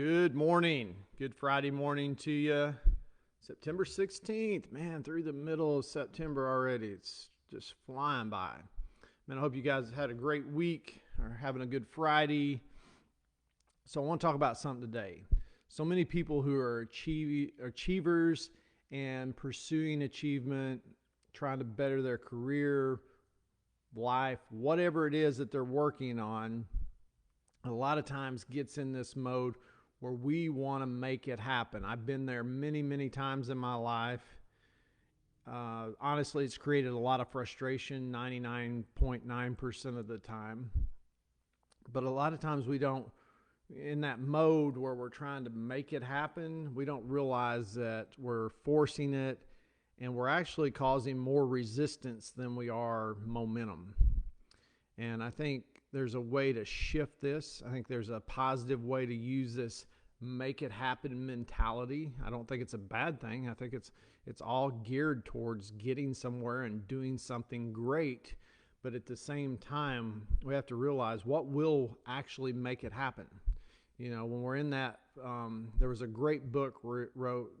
Good morning. Good Friday morning to you. September 16th. Man, through the middle of September already. It's just flying by. Man, I hope you guys had a great week or having a good Friday. So I want to talk about something today. So many people who are achievers and pursuing achievement, trying to better their career, life, whatever it is that they're working on, a lot of times gets in this mode where we want to make it happen. I've been there many, many times in my life. Honestly, it's created a lot of frustration 99.9% of the time. But a lot of times we don't, in that mode where we're trying to make it happen, we don't realize that we're forcing it and we're actually causing more resistance than we are momentum. And I think there's a way to shift this. I think there's a positive way to use this make it happen mentality. I don't think it's a bad thing. I think it's all geared towards getting somewhere and doing something great. But at the same time, we have to realize what will actually make it happen. You know, when we're in that, there was a great book wrote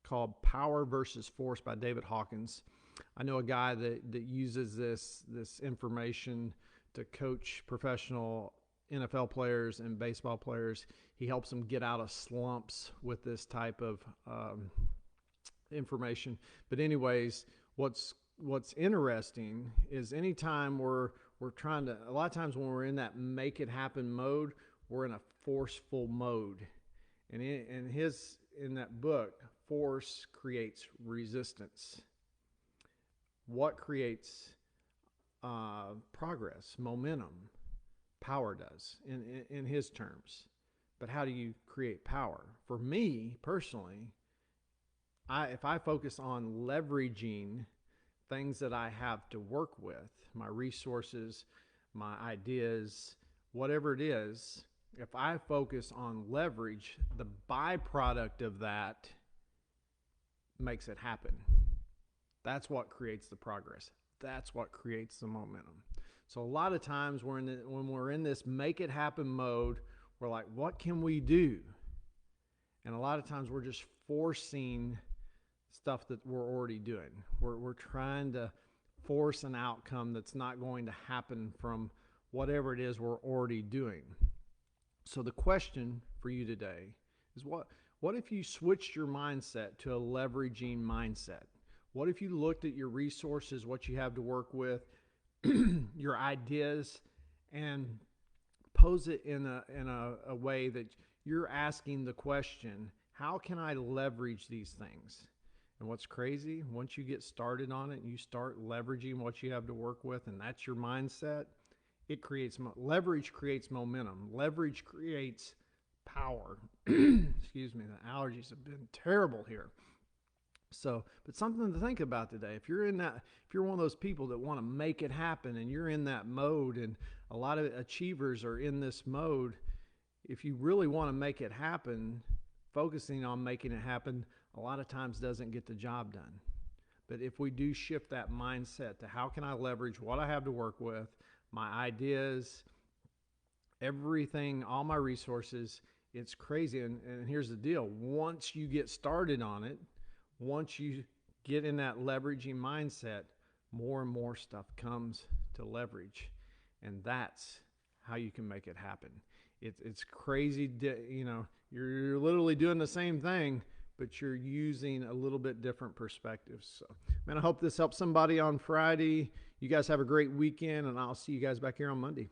called Power versus Force by David Hawkins. I know a guy that uses this information to coach professional NFL players and baseball players. He helps them get out of slumps with this type of information. But anyways, what's interesting is anytime we're trying to, a lot of times when we're in that make it happen mode, we're in a forceful mode. And in that book, force creates resistance. What creates progress, momentum? Power does in his terms. But how do you create power? For me personally, if I focus on leveraging things that I have to work with, my resources, my ideas, whatever it is, if I focus on leverage, the byproduct of that makes it happen. That's what creates the progress. That's what creates the momentum. So a lot of times when we're in this make it happen mode, we're like, what can we do? And a lot of times we're just forcing stuff that we're already doing. We're trying to force an outcome that's not going to happen from whatever it is we're already doing. So the question for you today is what if you switched your mindset to a leveraging mindset? What if you looked at your resources, what you have to work with, your ideas, and pose it in a way that you're asking the question, how can I leverage these things? And what's crazy, once you get started on it and you start leveraging what you have to work with, and that's your mindset, leverage creates momentum. Leverage creates power. Excuse me, the allergies have been terrible here. So, but something to think about today. If you're one of those people that want to make it happen and you're in that mode, and a lot of achievers are in this mode, if you really want to make it happen, focusing on making it happen a lot of times doesn't get the job done. But if we do shift that mindset to how can I leverage what I have to work with, my ideas, everything, all my resources, it's crazy. And here's the deal. Once you get started on it, once you get in that leveraging mindset, more and more stuff comes to leverage. And that's how you can make it happen. It's crazy. You know, you're literally doing the same thing, but you're using a little bit different perspectives. So, man, I hope this helps somebody on Friday. You guys have a great weekend, and I'll see you guys back here on Monday.